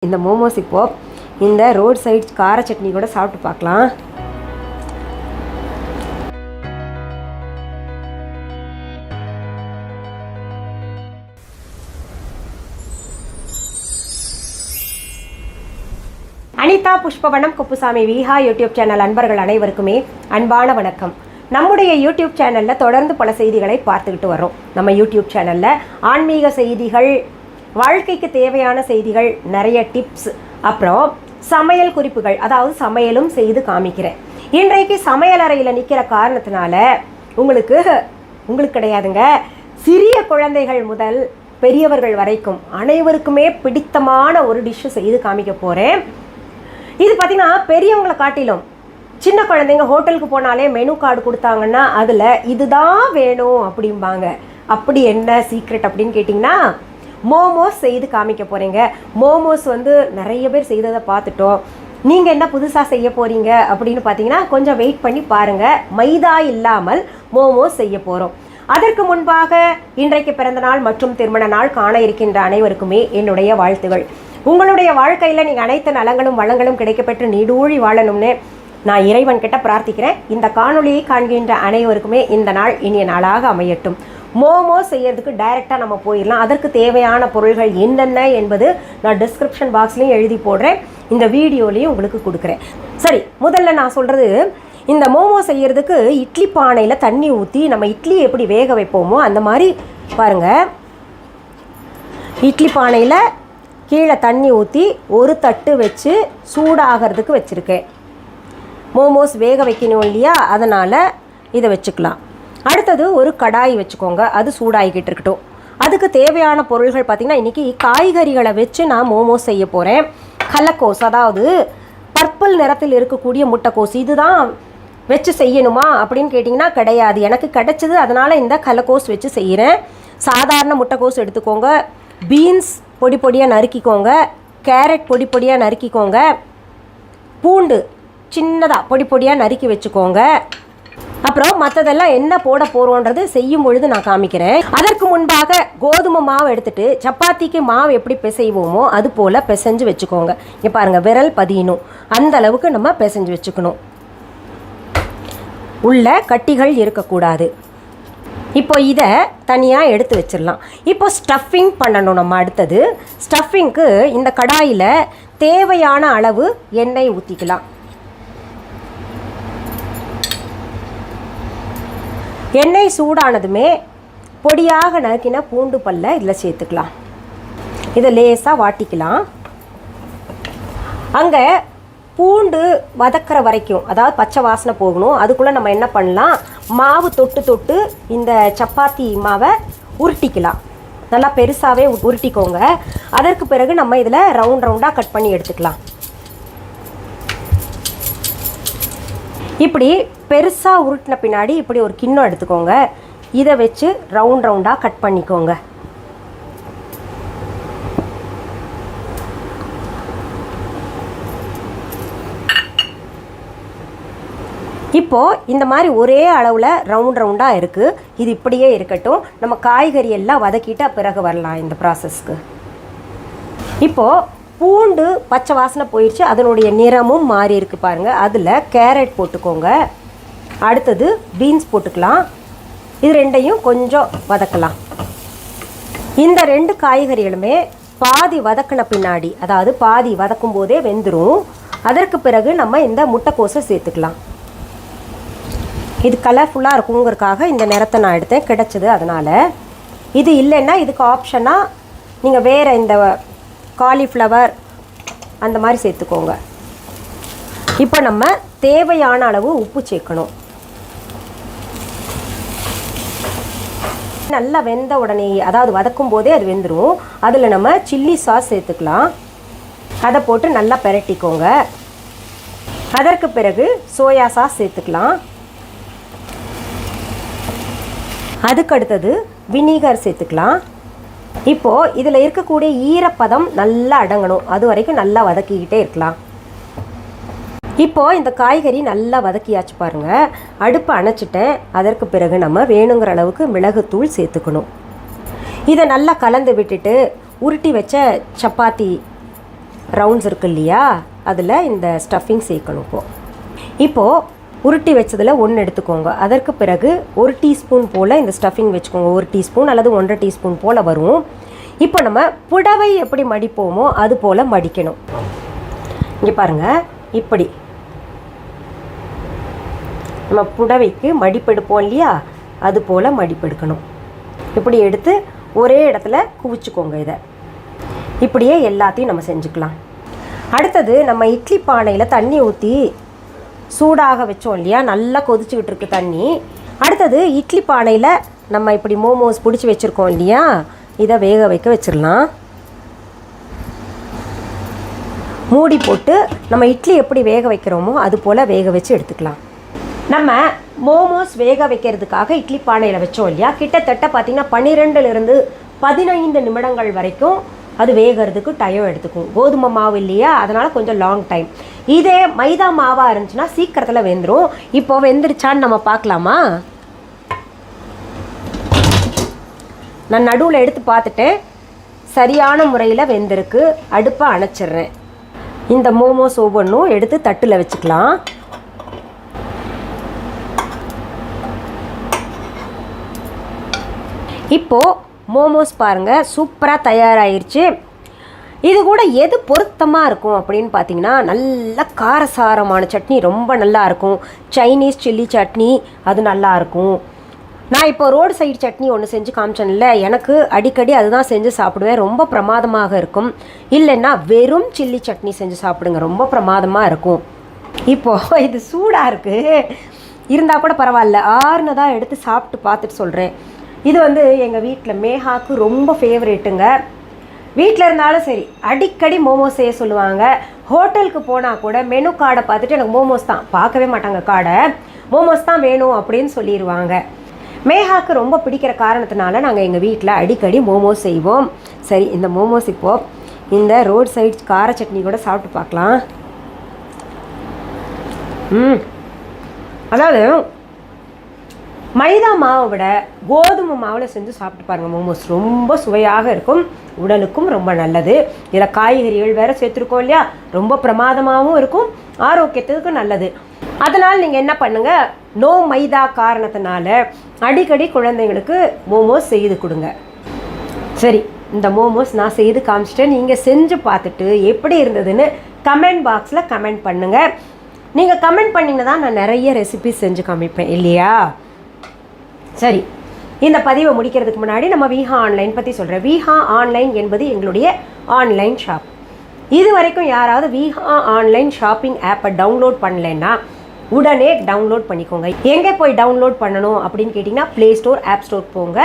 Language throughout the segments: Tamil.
இந்த மோமோஸ் இப்போது இந்த ரோட் சைட் கார சட்னி கூட சாப்பிட்டு பார்க்கலாம். அனிதா புஷ்பவனம் குப்புசாமி விஹா யூடியூப் சேனல் அன்பர்கள் அனைவருக்குமே அன்பான வணக்கம். நம்முடைய யூடியூப் சேனலில் தொடர்ந்து பல செய்திகளை பார்த்துக்கிட்டு வரோம். நம்ம யூடியூப் சேனலில் ஆன்மீக செய்திகள், வாழ்க்கைக்கு தேவையான செய்திகள், நிறைய டிப்ஸ், அப்புறம் சமையல் குறிப்புகள், அதாவது சமையலும் செய்து காமிக்கிறேன். இன்றைக்கு சமையல் அறையில் நிற்கிற காரணத்தினால உங்களுக்கு கிடையாதுங்க, சிறிய குழந்தைகள் முதல் பெரியவர்கள் வரைக்கும் அனைவருக்குமே பிடித்தமான ஒரு டிஷ்ஷு செய்து காமிக்க போகிறேன். இது பார்த்திங்கன்னா பெரியவங்களை காட்டிலும் சின்ன குழந்தைங்க ஹோட்டலுக்கு போனாலே மெனு கார்டு கொடுத்தாங்கன்னா அதில் இதுதான் வேணும் அப்படிம்பாங்க. அப்படி என்ன சீக்ரெட் அப்படின்னு கேட்டிங்கன்னா, மோமோஸ் செய்து காமிக்க போகிறீங்க. மோமோஸ் நிறைய பேர் செய்ததை பார்த்துட்டோம். நீங்கள் என்ன புதுசாக செய்ய போகிறீங்க அப்படின்னு பார்த்தீங்கன்னா கொஞ்சம் வெயிட் பண்ணி பாருங்கள். மைதா இல்லாமல் மோமோஸ் செய்ய போகிறோம். அதற்கு முன்பாக இன்றைக்கு பிறந்தநாள் மற்றும் திருமண நாள் காண இருக்கின்ற அனைவருக்குமே என்னுடைய வாழ்த்துகள். உங்களுடைய வாழ்க்கையில் நீங்கள் அனைத்து நலங்களும் வளங்களும் கிடைக்கப்பெற்று நீடூழி வாழணும்னு நான் இறைவன் கிட்ட பிரார்த்திக்கிறேன். இந்த காணொளியை காண்கின்ற அனைவருக்குமே இந்த நாள் இனிய நாளாக அமையட்டும். மோமோஸ் செய்யறதுக்கு டைரெக்டாக நம்ம போயிடலாம். அதற்கு தேவையான பொருள்கள் என்னென்ன என்பது நான் டிஸ்கிரிப்ஷன் பாக்ஸ்லையும் எழுதி போடுறேன், இந்த வீடியோலையும் உங்களுக்கு கொடுக்குறேன். சரி, முதல்ல நான் சொல்கிறது, இந்த மோமோஸ் செய்யறதுக்கு இட்லி பானையில் தண்ணி ஊற்றி நம்ம இட்லி எப்படி வேக வைப்போமோ அந்த மாதிரி பாருங்கள். இட்லி பானையில் கீழே தண்ணி ஊற்றி ஒரு தட்டு வச்சு சூடாகிறதுக்கு வச்சுருக்கேன். மோமோஸ் வேக வைக்கணும் இல்லையா, அதனால் இதை வச்சுக்கலாம். அடுத்தது ஒரு கடாய் வச்சுக்கோங்க, அது சூடாகிக்கிட்டு இருக்கட்டும். அதுக்கு தேவையான பொருள்கள் பார்த்திங்கன்னா, இன்றைக்கி காய்கறிகளை வச்சு நான் மோமோஸ் செய்ய போகிறேன். கல்லக்கோஸ், அதாவது பர்பிள் நிறத்தில் இருக்கக்கூடிய முட்டைக்கோஸ், இதுதான் வச்சு செய்யணுமா அப்படின்னு கேட்டிங்கன்னா கிடையாது. எனக்கு கிடைச்சது, அதனால் இந்த கல்லக்கோஸ் வச்சு செய்கிறேன். சாதாரண முட்டைக்கோஸ் எடுத்துக்கோங்க. பீன்ஸ் பொடி பொடியாக நறுக்கிக்கோங்க. கேரட் பொடி பொடியாக நறுக்கிக்கோங்க. பூண்டு சின்னதாக பொடி பொடியாக நறுக்கி வச்சுக்கோங்க. அப்புறம் மற்றதெல்லாம் என்ன போட போகிறோன்றது செய்யும் பொழுது நான் காமிக்கிறேன். அதற்கு முன்பாக கோதுமை மாவு எடுத்துகிட்டு சப்பாத்திக்கு மாவு எப்படி பிசைவோமோ அது போல் பிசைஞ்சு வச்சுக்கோங்க. இங்கே பாருங்கள், விரல் பதியணும், அந்த அளவுக்கு நம்ம பிசைஞ்சு வச்சுக்கணும். உள்ள கட்டிகள் இருக்கக்கூடாது. இப்போ இதை தனியாக எடுத்து வச்சிடலாம். இப்போ ஸ்டஃபிங் பண்ணணும் நம்ம. அடுத்தது ஸ்டஃபிங்க்கு இந்த கடாயில் தேவையான அளவு எண்ணெய் ஊற்றிக்கலாம். எண்ணெய் சூடானதுமே பொடியாக நறுக்கின பூண்டு பல்லை இதில் சேர்த்துக்கலாம். இதை லேசாக வாட்டிக்கலாம். அங்கே பூண்டு வதக்கிற வரைக்கும், அதாவது பச்சை வாசனை போகணும். அதுக்குள்ளே நம்ம என்ன பண்ணலாம், மாவு தொட்டு இந்த சப்பாத்தி மாவை உருட்டிக்கலாம். நல்லா பெருசாகவே உருட்டிக்கோங்க. அதற்கு பிறகு நம்ம இதில் ரவுண்டாக கட் பண்ணி எடுத்துக்கலாம். இப்படி பெருசாக உருட்டின பின்னாடி இப்படி ஒரு கிண்ணம் எடுத்துக்கோங்க. இதை வச்சு ரவுண்டாக கட் பண்ணிக்கோங்க. இப்போது இந்த மாதிரி ஒரே அளவில் ரவுண்டாக இருக்குது. இது இப்படியே இருக்கட்டும். நம்ம காய்கறி எல்லாம் வதக்கிட்டு பிறகு வரலாம் இந்த ப்ராசஸ்க்கு. இப்போது பூண்டு பச்சை வாசனை போயிடுச்சு, அதனுடைய நிறமும் மாறி இருக்கு பாருங்கள். அதில் கேரட் போட்டுக்கோங்க. அடுத்தது பீன்ஸ் போட்டுக்கலாம். இது ரெண்டையும் கொஞ்சம் வதக்கலாம். இந்த ரெண்டு காய்கறிகளுமே பாதி வதக்கின பின்னாடி, அதாவது பாதி வதக்கும் போதே வெந்துடும். அதற்கு பிறகு நம்ம இந்த முட்டைக்கோஸை சேர்த்துக்கலாம். இது கலர்ஃபுல்லாக இருக்குங்கிறதுக்காக இந்த நிறத்தை நான் எடுத்தேன், கிடைச்சது அதனால். இது இல்லைன்னா இதுக்கு ஆப்ஷனாக நீங்கள் வேறு இந்த காலிஃப்ளவர் அந்த மாதிரி சேர்த்துக்கோங்க. இப்போ நம்ம தேவையான அளவு உப்பு சேர்க்கணும். நல்லா வெந்த உடனே, அதாவது வதக்கும் போதே அது வெந்துடும். அதில் நம்ம சில்லி சாஸ் சேர்த்துக்கலாம். அதை போட்டு நல்லா பிரட்டிக்கோங்க. அதற்கு பிறகு சோயா சாஸ் சேர்த்துக்கலாம். அதுக்கு அடுத்தது வினிகர் சேர்த்துக்கலாம். இப்போது இதில் இருக்கக்கூடிய ஈரப்பதம் நல்லா அடங்கணும், அது வரைக்கும் நல்லா வதக்கிக்கிட்டே இருக்கலாம். இப்போது இந்த காய்கறி நல்லா வதக்கியாச்சு பாருங்கள். அடுப்பை அணைச்சிட்டேன். அதற்கு பிறகு நம்ம வேணுங்கிற அளவுக்கு மிளகுத்தூள் சேர்த்துக்கணும். இதை நல்லா கலந்து விட்டுட்டு உருட்டி வச்ச சப்பாத்தி ரவுண்ட்ஸ் இருக்கு இல்லையா, அதில் இந்த ஸ்டஃபிங் சேர்க்கணும். இப்போது உருட்டி வச்சதில் ஒன்று எடுத்துக்கோங்க. அதற்கு பிறகு 1 டீஸ்பூன் போல் இந்த ஸ்டஃபிங் வச்சுக்கோங்க. 1 டீஸ்பூன் அல்லது 1.5 டீஸ்பூன் போல் வரும். இப்போ நம்ம புடவை எப்படி மடிப்போமோ அது போல் மடிக்கணும். இங்கே பாருங்கள், இப்படி நம்ம புடவைக்கு மடிப்பெடுப்போம் இல்லையா, அது போல் மடிப்பெடுக்கணும். இப்படி எடுத்து ஒரே இடத்துல குவிச்சுக்கோங்க. இதை இப்படியே எல்லாத்தையும் நம்ம செஞ்சுக்கலாம். அடுத்தது நம்ம இட்லி பானையில் தண்ணி ஊற்றி சூடாக வச்சோம் இல்லையா, நல்லா கொதிச்சுக்கிட்டு இருக்கு தண்ணி. அடுத்தது இட்லி பானையில் நம்ம இப்படி மோமோஸ் பிடிச்சி வச்சுருக்கோம் இல்லையா, இதை வேக வைக்க வச்சிடலாம். மூடி போட்டு நம்ம இட்லி எப்படி வேக வைக்கிறோமோ அது போல் வேக வச்சு எடுத்துக்கலாம். நம்ம மோமோஸ் வேக வைக்கிறதுக்காக இட்லி பானையில் வச்சோம் இல்லையா, கிட்டத்தட்ட பார்த்திங்கன்னா 12லிருந்து 15 நிமிடங்கள் வரைக்கும் அது வேகிறதுக்கு டைம் எடுத்துக்கும். கோதுமை மாவு இல்லையா, அதனால் கொஞ்சம் லாங் டைம். இதே மைதா மாவாக இருந்துச்சுன்னா சீக்கிரத்தில் வெந்துடும். இப்போ வெந்துருச்சான்னு நம்ம பார்க்கலாமா? நான் நடுவில் எடுத்து பார்த்துட்டேன், சரியான முறையில் வெந்திருக்கு. அடுப்பை அணைச்சிட்றேன். இந்த மோமோஸ் ஒவ்வொன்றும் எடுத்து தட்டில் வச்சுக்கலாம். இப்போது மோமோஸ் பாருங்கள் சூப்பராக தயாராகிருச்சு. இது கூட எது பொருத்தமாக இருக்கும் அப்படின்னு பார்த்தீங்கன்னா, நல்ல காரசாரமான சட்னி ரொம்ப நல்லாயிருக்கும். சைனீஸ் சில்லி சட்னி அது நல்லாயிருக்கும். நான் இப்போ ரோடு சைடு சட்னி ஒன்று செஞ்சு காமிச்சேன்ல, எனக்கு அடிக்கடி அதுதான் செஞ்சு சாப்பிடுவேன். ரொம்ப பிரமாதமாக இருக்கும். இல்லைன்னா வெறும் சில்லி சட்னி செஞ்சு சாப்பிடுங்க, ரொம்ப பிரமாதமாக இருக்கும். இப்போது இது சூடாக இருக்குது, இருந்தால் கூட பரவாயில்ல, ஆறுனதாக எடுத்து சாப்பிட்டு பார்த்துட்டு சொல்கிறேன். இது எங்கள் வீட்டில் மேகாவுக்கு ரொம்ப ஃபேவரேட்டுங்க. வீட்டில் இருந்தாலும் சரி அடிக்கடி மோமோஸ் செய்ய சொல்லுவாங்க. ஹோட்டலுக்கு போனால் கூட மெனு கார்டை பார்த்துட்டு எனக்கு மோமோஸ் தான், பார்க்கவே மாட்டாங்க கார்டை, மோமோஸ் தான் வேணும் அப்படின்னு சொல்லிடுவாங்க. மேகாவுக்கு ரொம்ப பிடிக்கிற காரணத்தினால நாங்கள் எங்கள் வீட்டில் அடிக்கடி மோமோஸ் செய்வோம். சரி, இந்த மோமோஸ் இப்போது இந்த ரோட் சைட் கார சட்னி கூட சாப்பிட்டு பார்க்கலாம். அதாவது மைதா மாவை விட கோதுமை மாவில் செஞ்சு சாப்பிட்டு பாருங்கள். மோமோஸ் ரொம்ப சுவையாக இருக்கும், உடலுக்கும் ரொம்ப நல்லது. இதில் காய்கறிகள் வேறு சேர்த்துருக்கோம் இல்லையா, ரொம்ப பிரமாதமாகவும் இருக்கும், ஆரோக்கியத்துக்கு நல்லது. அதனால் நீங்கள் என்ன பண்ணுங்கள், நோ மைதா காரணத்தினால அடிக்கடி குழந்தைங்களுக்கு மோமோஸ் செய்து கொடுங்க. சரி, இந்த மோமோஸ் நான் செய்து காமிச்சிட்டேன். நீங்கள் செஞ்சு பார்த்துட்டு எப்படி இருந்ததுன்னு கமெண்ட் பாக்ஸில் கமெண்ட் பண்ணுங்கள். நீங்கள் கமெண்ட் பண்ணிங்கன்னா தான் நான் நிறைய ரெசிபிஸ் செஞ்சு காமிப்பேன் இல்லையா. சரி, இந்த பதிவை முடிக்கிறதுக்கு முன்னாடி நம்ம விஹா ஆன்லைன் பற்றி சொல்கிறேன். விஹா ஆன்லைன் என்பது எங்களுடைய ஆன்லைன் ஷாப். இது வரைக்கும் யாராவது விஹா ஆன்லைன் ஷாப்பிங் ஆப்பை டவுன்லோட் பண்ணலைன்னா உடனே டவுன்லோட் பண்ணிக்கோங்க. எங்கே போய் டவுன்லோட் பண்ணணும் அப்படின்னு கேட்டிங்கன்னா, ப்ளே ஸ்டோர், ஆப் ஸ்டோர் போங்க.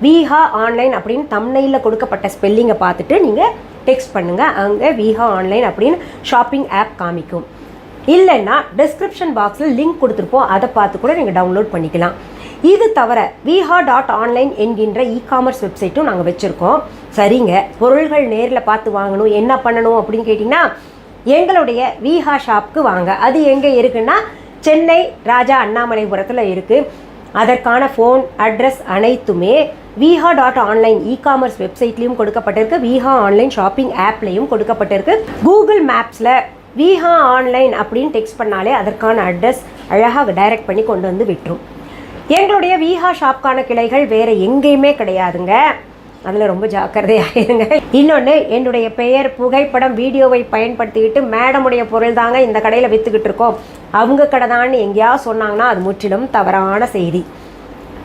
விஹா ஆன்லைன் அப்படின்னு தம்ப்நெயிலில் கொடுக்கப்பட்ட ஸ்பெல்லிங்கை பார்த்துட்டு நீங்கள் டெக்ஸ்ட் பண்ணுங்கள். அங்கே விஹா ஆன்லைன் அப்படின்னு ஷாப்பிங் ஆப் காமிக்கும். இல்லைன்னா டிஸ்கிரிப்ஷன் பாக்ஸில் லிங்க் கொடுத்துருப்போம், அதை பார்த்து கூட நீங்கள் டவுன்லோட் பண்ணிக்கலாம். இது தவிர viha.online என்கின்ற இ-காமர்ஸ் வெப்சைட்டும் நாங்கள் வச்சுருக்கோம். சரிங்க, பொருள்கள் நேரில் பார்த்து வாங்கணும், என்ன பண்ணணும் அப்படின்னு கேட்டிங்கன்னா, எங்களுடைய விஹா ஷாப்புக்கு வாங்க. அது எங்கே இருக்குன்னா, சென்னை ராஜா அண்ணாமலைபுரத்தில் இருக்குது. அதற்கான ஃபோன் அட்ரஸ் அனைத்துமே viha.online இ-காமர்ஸ் வெப்சைட்லேயும் கொடுக்கப்பட்டிருக்கு, விஹா ஆன்லைன் ஷாப்பிங் ஆப்லேயும் கொடுக்கப்பட்டிருக்கு. கூகுள் மேப்ஸில் விஹா ஆன்லைன் அப்படின்னு டெக்ஸ்ட் பண்ணாலே அதற்கான அட்ரஸ் அழகாக டைரக்ட் பண்ணி கொண்டு வந்து விட்டுரும். எங்களுடைய விஹா ஷாப்கான கிளைகள் வேறு எங்கேயுமே கிடையாதுங்க, அதில் ரொம்ப ஜாக்கிரதையாக இருங்க. இன்னொன்று, என்னுடைய பெயர், புகைப்படம், வீடியோவை பயன்படுத்திக்கிட்டு மேடமுடைய பொருள் தாங்க இந்த கடையில் விற்றுக்கிட்டு இருக்கோம், அவங்க கடை தான் எங்கேயாவது சொன்னாங்கன்னா அது முற்றிலும் தவறான செய்தி.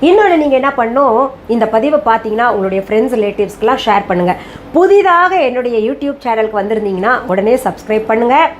இன்னொன்று, நீங்கள் என்ன பண்ணணும், இந்த பதிவை பார்த்தீங்கன்னா உங்களுடைய ஃப்ரெண்ட்ஸ் ரிலேட்டிவ்ஸ்க்கெலாம் ஷேர் பண்ணுங்கள். புதிதாக என்னுடைய யூடியூப் சேனலுக்கு வந்திருந்தீங்கன்னா உடனே சப்ஸ்கிரைப் பண்ணுங்கள்.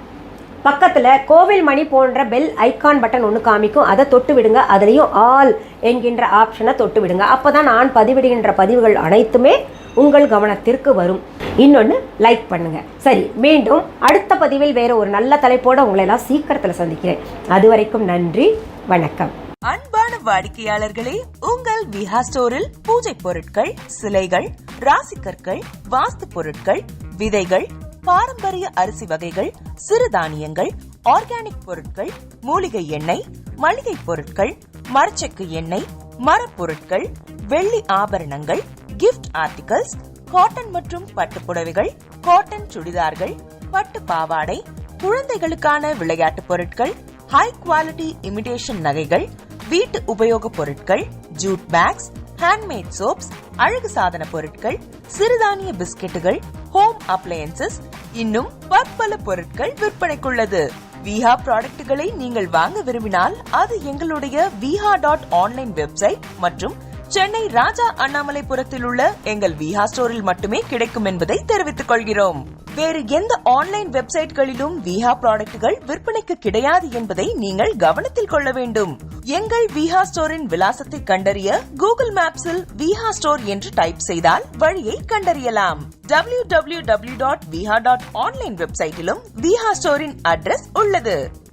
பக்கத்தில் கோவில் மணி போன்ற பெல் ஐக்கான் பட்டன் ஒன்று காமிக்கும், அதை தொட்டு விடுங்க. அதுலேயும் ஆல் என்கின்ற ஆப்ஷனை தொட்டு விடுங்க. அப்போ தான் நான் பதிவிடுகின்ற பதிவுகள் அனைத்துமே உங்கள் கவனத்திற்கு வரும். இன்னொன்று, லைக் பண்ணுங்கள். சரி, மீண்டும் அடுத்த பதிவில் வேறு ஒரு நல்ல தலைப்போடு உங்களை எல்லாம் சீக்கிரத்தில் சந்திக்கிறேன். அது வரைக்கும் நன்றி, வணக்கம். அன்பான வாடிக்கையாளர்களே, உங்கள் விஹா ஸ்டோரில் பூஜை பொருட்கள், சிலைகள், ராசிக்கற்கள், வாஸ்து பொருட்கள், விதைகள், பாரம்பரிய அரிசி வகைகள், சிறுதானியங்கள், ஆர்கானிக் பொருட்கள், மூலிகை எண்ணெய், மளிகை பொருட்கள், மரச்செக்கு எண்ணெய், மரப்பொருட்கள், வெள்ளி ஆபரணங்கள், கிஃப்ட் ஆர்டிகல்ஸ், காட்டன் மற்றும் பட்டுப்புடவைகள், காட்டன் சுடிதார்கள், பட்டு பாவாடை, குழந்தைகளுக்கான விளையாட்டு பொருட்கள், ஹை குவாலிட்டி இமிடேஷன் நகைகள், வீட்டு உபயோகப் பொருட்கள், ஜூட் பேக்ஸ், ஹேண்ட்மேட் சோப்ஸ், அழகு சாதன பொருட்கள், சிறுதானிய பிஸ்கெட்டுகள், ஹோம் அப்ளையன்சஸ், இன்னும் பற்பல பொருட்கள் விற்பனைக்குள்ளது. விஹா ப்ராடக்ட்களை நீங்கள் வாங்க விரும்பினால் அது எங்களுடைய viha.online வெப்சைட் மற்றும் சென்னை ராஜா அண்ணாமலைபுரத்தில் உள்ள எங்கள் விஹா ஸ்டோரில் மட்டுமே கிடைக்கும் என்பதை தெரிவித்துக் கொள்கிறோம். வேறு எந்த ஆன்லைன் வெப்சைட்களிலும் விஹா ப்ராடக்ட்கள் விற்பனைக்கு கிடையாது என்பதை நீங்கள் கவனத்தில் கொள்ள வேண்டும். எங்கள் விஹா ஸ்டோரின் விலாசத்தை கண்டறிய கூகுள் மேப்ஸில் விஹா ஸ்டோர் என்று டைப் செய்தால் வழியை கண்டறியலாம். www.viha.online வெப்சைட்டிலும் விஹா ஸ்டோரின் அட்ரஸ் உள்ளது.